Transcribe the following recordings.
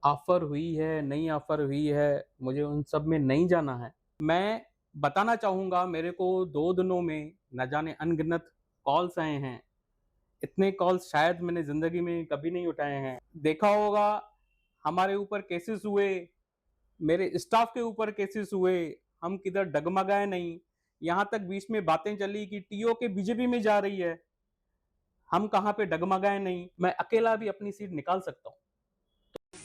Offer हुई है, नहीं ऑफ़र हुई है, मुझे उन सब में नहीं जाना है। मैं बताना चाहूँगा मेरे को 2 दिनों में न जाने अनगिनत कॉल्स आए हैं। इतने कॉल्स शायद मैंने ज़िंदगी में कभी नहीं उठाए हैं। देखा होगा हमारे ऊपर केसेस हुए, मेरे स्टाफ़ के ऊपर केसेस हुए, हम किधर डगमगाए नहीं। यहाँ तक बीच में बातें चली कि टीओके बीजेपी में जा रही है, हम कहाँ पे डगमगाए नहीं। मैं अकेला भी अपनी सीट निकाल सकता हूँ।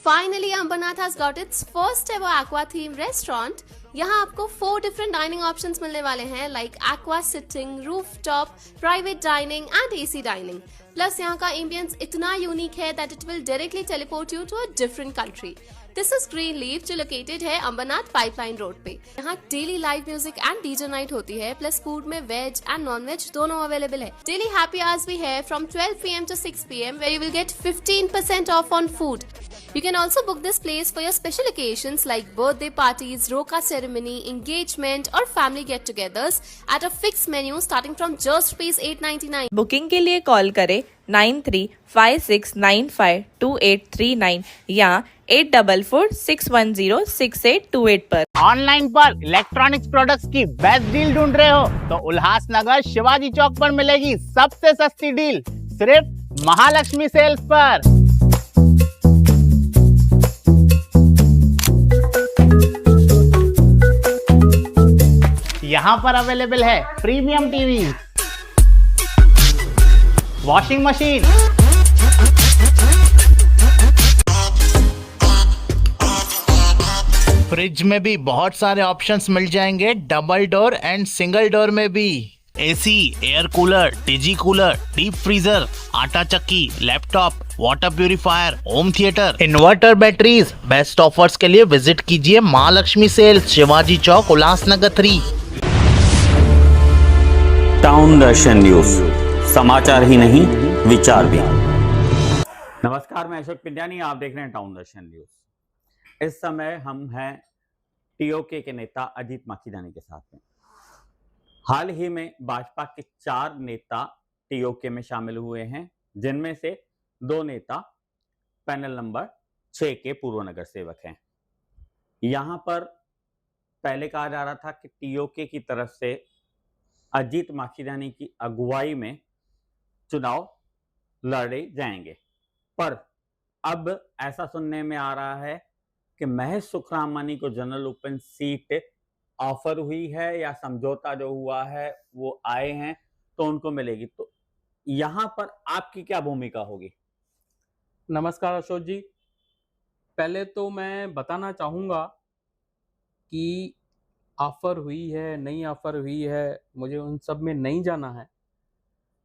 Finally, Ambernath has got its first ever aqua themed restaurant. यहाँ आपको 4 different dining options मिलने वाले हैं like aqua sitting, rooftop, private dining and AC dining. Plus यहाँ का ambience इतना unique है that it will directly teleport you to a different country. This is Greenleaf जो located है अंबरनाथ पाइपलाइन रोड पे। यहाँ daily live music and DJ night होती है, प्लस फूड में वेज एंड नॉन वेज दोनों अवेलेबल है। डेली हैप्पी आवर्स भी है from 12 PM to 6 PM where you will get 15% off on food. You can also book this place for your special occasions like birthday parties, roka ceremony, engagement or family get-togethers at a fixed menu starting from just rupees 899. Booking के लिए call करें 9356952839 या 8446106828 पर। Online पर electronics products की best deal ढूंढ रहे हो तो उल्लासनगर शिवाजी चौक पर मिलेगी सबसे सस्ती डील सिर्फ महालक्ष्मी सेल्स पर। यहाँ पर अवेलेबल है premium TV, washing machine, fridge में भी बहुत सारे ऑप्शंस मिल जाएंगे, double door and single door में भी। AC, air cooler, TG cooler, deep freezer, आटा चक्की, laptop, water purifier, home theatre, inverter, batteries. Best offers के लिए विजिट कीजिए महालक्ष्मी सेल्स, शिवाजी चौक, उल्लासनगर 3। टाउन दर्शन न्यूज, समाचार ही नहीं विचार भी। नमस्कार, मैं अशोक पिंड्यानी, आप देख रहे हैं टाउन दर्शन न्यूज। इस समय हम हैं टीओके के नेता अजीत माखीजानी के साथ में। हाल ही में भाजपा के 4 नेता टीओके में शामिल हुए हैं, जिनमें से 2 नेता पैनल नंबर 6 के पूर्व नगर सेवक हैं। यहां पर पहले कहा जा रहा था कि टीओके की तरफ से अजीत माखीजानी की अगुवाई में चुनाव लड़े जाएंगे, पर अब ऐसा सुनने में आ रहा है कि महेश सुखरामानी को जनरल ओपन सीट ऑफर हुई है या समझौता जो हुआ है वो आए हैं तो उनको मिलेगी। तो यहां पर आपकी क्या भूमिका होगी? नमस्कार अशोक जी, पहले तो मैं बताना चाहूँगा कि ऑफ़र हुई है, नहीं ऑफ़र हुई है, मुझे उन सब में नहीं जाना है।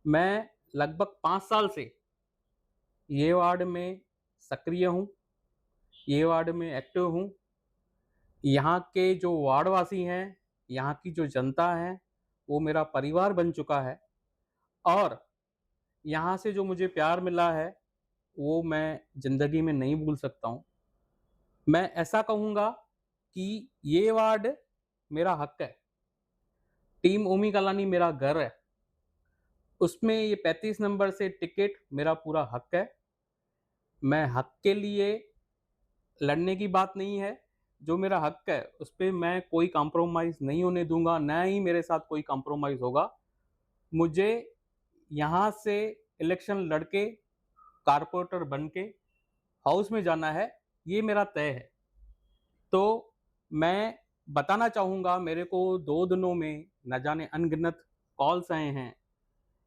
मैं लगभग 5 साल से ये वार्ड में सक्रिय हूँ, ये वार्ड में एक्टिव हूँ। यहाँ के जो वार्डवासी हैं, यहाँ की जो जनता है, वो मेरा परिवार बन चुका है और यहाँ से जो मुझे प्यार मिला है, वो मैं ज़िंदगी में नहीं भूल सकता हूँ। मैं ऐसा कहूँगा कि ये वार्ड मेरा हक है। टीम ओमी कलानी मेरा घर है, उसमें ये 35 नंबर से टिकट मेरा पूरा हक है। मैं हक के लिए लड़ने की बात नहीं है, जो मेरा हक है उस पे मैं कोई कॉम्प्रोमाइज़ नहीं होने दूंगा, ना ही मेरे साथ कोई कॉम्प्रोमाइज़ होगा। मुझे यहाँ से इलेक्शन लड़के कारपोरेटर बन के हाउस में जाना है, ये मेरा तय है। तो मैं बताना चाहूँगा मेरे को 2 दिनों में न जाने अनगिनत कॉल्स आए हैं।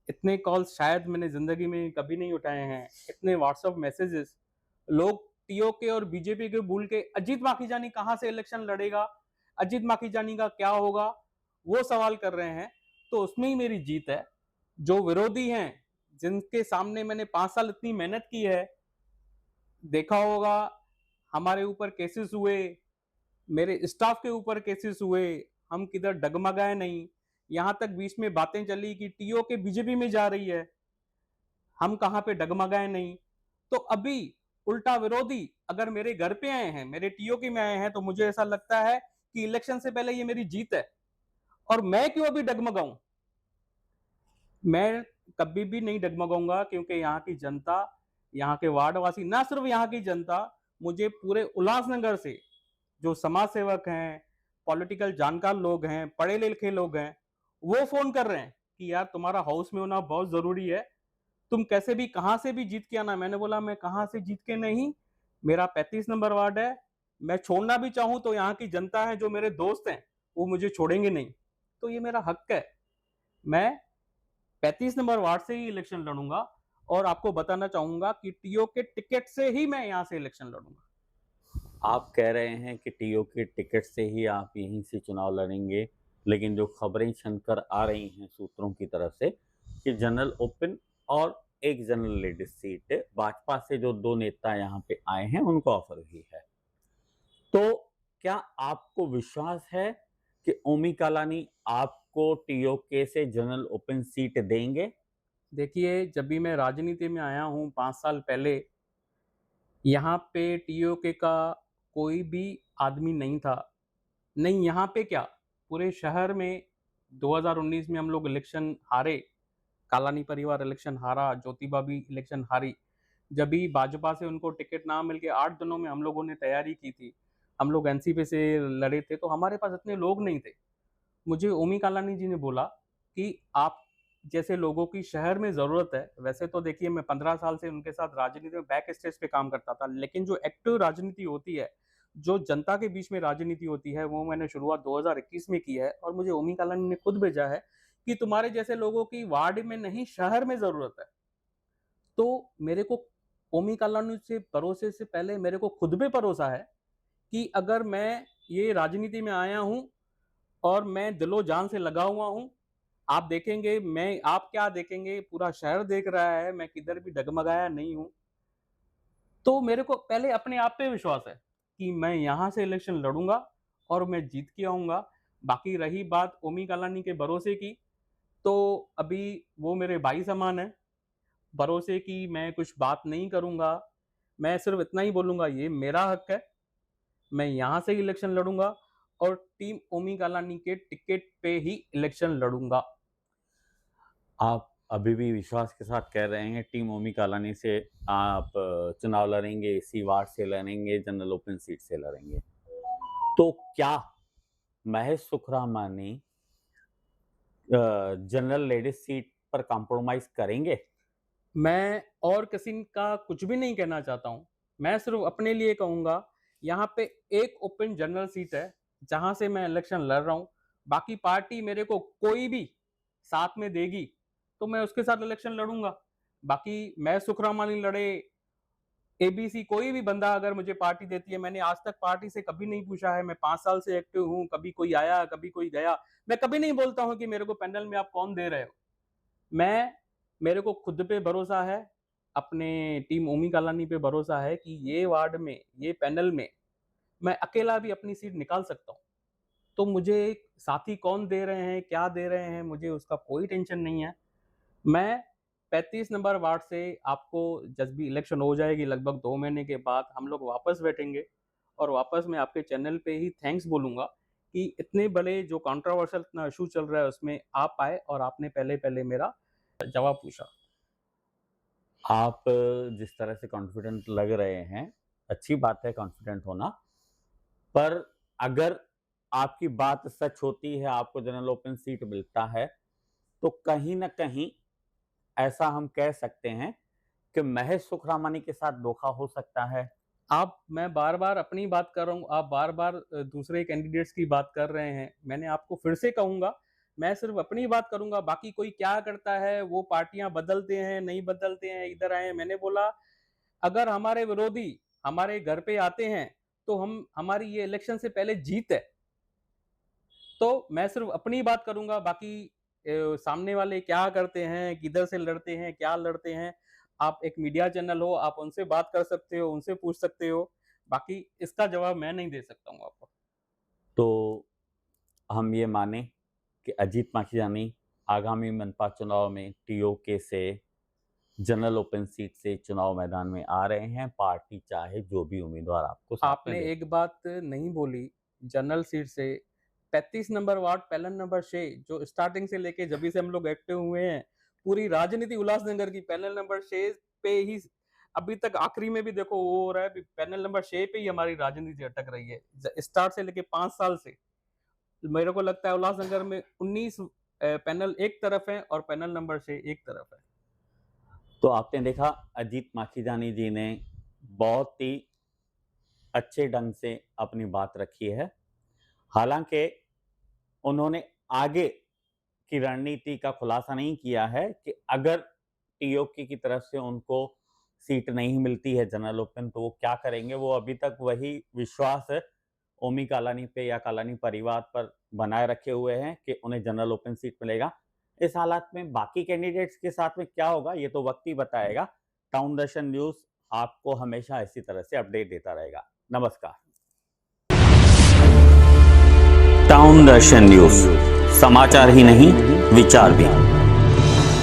इतने कॉल्स शायद मैंने ज़िंदगी में कभी नहीं उठाए हैं। इतने व्हाट्सएप मैसेजेस, लोग टीओके और बीजेपी के भूल के अजीत माखीजानी कहाँ से इलेक्शन लड़ेगा, अजीत माखीजानी का क्या होगा, वो सवाल कर रहे हैं। तो उसमें ही मेरी जीत है। जो विरोधी हैं, जिनके सामने मैंने 5 साल इतनी मेहनत की है, देखा होगा हमारे ऊपर केसेस हुए, मेरे स्टाफ के ऊपर केसेस हुए, हम किधर डगमगाए नहीं। यहाँ तक बीच में बातें चली कि टीओके बीजेपी में जा रही है, हम कहाँ पे डगमगाए नहीं। तो अभी उल्टा विरोधी अगर मेरे घर पे आए हैं, मेरे टीओके में आए हैं, तो मुझे ऐसा लगता है कि इलेक्शन से पहले ये मेरी जीत है और मैं क्यों अभी डगमगाऊं। मैं कभी भी नहीं डगमगाऊंगा, क्योंकि यहाँ की जनता, यहाँ के वार्डवासी, ना सिर्फ यहाँ की जनता, मुझे पूरे उल्लासनगर से जो समाज सेवक हैं, पॉलिटिकल जानकार लोग हैं, पढ़े लिखे लोग हैं, वो फोन कर रहे हैं कि यार तुम्हारा हाउस में होना बहुत जरूरी है, तुम कैसे भी कहां से भी जीत के आना। मैंने बोला मैं कहां से जीत के नहीं, मेरा 35 नंबर वार्ड है, मैं छोड़ना भी चाहूं तो यहाँ की जनता है, जो मेरे दोस्त हैं, वो मुझे छोड़ेंगे नहीं, तो ये मेरा हक है। मैं 35 नंबर वार्ड से ही इलेक्शन लड़ूंगा और आपको बताना चाहूंगा कि टीओ के टिकट से ही मैं यहाँ से इलेक्शन लड़ूंगा। आप कह रहे हैं कि टीओ के टिकट से ही आप यहीं से चुनाव लड़ेंगे, लेकिन जो खबरें छनकर आ रही हैं सूत्रों की तरफ से कि जनरल ओपन और एक जनरल लेडीज सीट भाजपा से जो दो नेता यहाँ पे आए हैं उनको ऑफर हुई है, तो क्या आपको विश्वास है कि ओमी कालानी आपको टीओके से जनरल ओपन सीट देंगे? देखिए, जब भी मैं राजनीति में आया हूँ 5 साल पहले, यहाँ पे टीओके का कोई भी आदमी नहीं था। नहीं यहाँ पे क्या, पूरे शहर में 2019 में हम लोग इलेक्शन हारे, कालानी परिवार इलेक्शन हारा, ज्योतिबा भी इलेक्शन हारी। जब भी भाजपा से उनको टिकट ना मिल के 8 दिनों में हम लोगों ने तैयारी की थी, हम लोग एनसीपी से लड़े थे, तो हमारे पास इतने लोग नहीं थे। मुझे ओमी कालानी जी ने बोला कि आप जैसे लोगों की शहर में ज़रूरत है। वैसे तो देखिए, मैं 15 साल से उनके साथ राजनीति में बैक स्टेज पे काम करता था, लेकिन जो एक्टिव राजनीति होती है, जो जनता के बीच में राजनीति होती है, वो मैंने शुरुआत 2021 में की है। और मुझे ओमी कालानी ने खुद भेजा है कि तुम्हारे जैसे लोगों की वार्ड में नहीं, शहर में ज़रूरत है। तो मेरे को ओमी कालानी से भरोसे से पहले मेरे को खुद पे भरोसा है कि अगर मैं ये राजनीति में आया हूँ और मैं दिलो जान से लगा हुआ हूँ, आप देखेंगे, मैं आप क्या देखेंगे, पूरा शहर देख रहा है, मैं किधर भी डगमगाया नहीं हूँ। तो मेरे को पहले अपने आप पे विश्वास है कि मैं यहाँ से इलेक्शन लड़ूंगा और मैं जीत के आऊँगा। बाकी रही बात ओमी कालानी के भरोसे की, तो अभी वो मेरे भाई समान है। भरोसे की मैं कुछ बात नहीं करूँगा, मैं सिर्फ इतना ही बोलूँगा, ये मेरा हक है, मैं यहाँ से ही इलेक्शन लड़ूंगा और टीम ओमी कालानी के टिकट पे ही इलेक्शन लड़ूंगा। आप अभी भी विश्वास के साथ कह रहे हैं टीम ओमी कालानी से आप चुनाव लड़ेंगे, इसी वार्ड से लड़ेंगे, जनरल ओपन सीट से लड़ेंगे, तो क्या Mahesh Sukhramani general ladies seat पर कॉम्प्रोमाइज करेंगे? मैं और किसी का कुछ भी नहीं कहना चाहता हूँ, मैं सिर्फ अपने लिए कहूँगा, यहाँ पे एक ओपन जनरल सीट है जहाँ से मैं इलेक्शन लड़ रहा हूँ। बाकी पार्टी मेरे को कोई भी साथ में देगी तो मैं उसके साथ इलेक्शन लड़ूंगा। बाकी मैं सुखरामानी लड़े, एबीसी कोई भी बंदा अगर मुझे पार्टी देती है, मैंने आज तक पार्टी से कभी नहीं पूछा है, मैं 5 साल से एक्टिव हूँ, कभी कोई आया कभी कोई गया, मैं कभी नहीं बोलता हूँ कि मेरे को पैनल में आप कौन दे रहे हो। मेरे को खुद पे भरोसा है, अपने टीम ओमी कालानी पे भरोसा है कि ये वार्ड में, ये पैनल में मैं अकेला भी अपनी सीट निकाल सकता हूँ। तो मुझे साथी कौन दे रहे हैं, क्या दे रहे हैं, मुझे उसका कोई टेंशन नहीं है। मैं 35 नंबर वार्ड से आपको, जब भी इलेक्शन हो जाएगी लगभग 2 महीने के बाद, हम लोग वापस बैठेंगे और वापस मैं आपके चैनल पे ही थैंक्स बोलूँगा कि इतने बड़े जो कंट्रोवर्शियल इतना इशू चल रहा है उसमें आप आए और आपने पहले मेरा जवाब पूछा। आप जिस तरह से कॉन्फिडेंट लग रहे हैं, अच्छी बात है कॉन्फिडेंट होना, पर अगर आपकी बात सच होती है, आपको जनरल ओपन सीट मिलता है, तो कहीं ना कहीं ऐसा हम कह सकते हैं कि महेश सुखरामानी के साथ धोखा हो सकता है। मैं बार-बार अपनी बात कर रहा हूँ, आप बार-बार दूसरे कैंडिडेट्स की बात कर रहे हैं। मैंने आपको फिर से कहूँगा, मैं सिर्फ अपनी बात करूँगा, बाकी कोई क्या करता है, वो पार्टियाँ बदलते हैं, नहीं बदलते हैं, इधर आए हैं। मैंने बोला, अगर हमारे विरोधी हमारे घर पे आते हैं, तो हमारी ये इलेक्शन से पहले जीत है। तो मैं सिर्फ अपनी बात करूँगा, बाकी सामने वाले क्या करते हैं, किधर से लड़ते हैं, क्या लड़ते हैं, आप एक मीडिया चैनल हो, आप उनसे बात कर सकते हो, उनसे पूछ सकते हो। बाकी इसका जवाब मैं नहीं दे सकता हूँ आपको। तो हम ये माने कि अजीत माखीजानी आगामी मनपा चुनाव में टीओके से जनरल ओपन सीट से चुनाव मैदान में आ रहे हैं, पार्टी चाहे जो भी उम्मीदवार आपको साथ में आपने दे। एक बात नहीं बोली, जनरल सीट से 35 नंबर वार्ड पैनल नंबर 6 जो स्टार्टिंग से लेके जब से हम लोग एक्टिव हुए हैं, पूरी राजनीति उल्लासनगर की पैनल नंबर 6 पे ही अभी तक आखिरी में भी देखो वो हो रहा है, पैनल नंबर 6 पे ही हमारी राजनीति अटक रही है स्टार्ट से लेके 5 साल से। मेरे को लगता है उल्लासनगर में 19 पैनल एक तरफ है और पैनल नंबर 6 एक तरफ है। तो आपने देखा अजीत माखीजानी जी ने बहुत ही अच्छे ढंग से अपनी बात रखी है। हालांकि उन्होंने आगे की रणनीति का खुलासा नहीं किया है कि अगर टीओके की तरफ से उनको सीट नहीं मिलती है जनरल ओपन तो वो क्या करेंगे। वो अभी तक वही विश्वास ओमी कालानी पे या कालानी परिवार पर बनाए रखे हुए हैं कि उन्हें जनरल ओपन सीट मिलेगा। इस हालात में बाकी कैंडिडेट्स के साथ में क्या होगा ये तो वक्त ही बताएगा। टाउन दर्शन न्यूज आपको हमेशा इसी तरह से अपडेट देता रहेगा। नमस्कार। टाउन दर्शन न्यूज, समाचार ही नहीं विचार भी।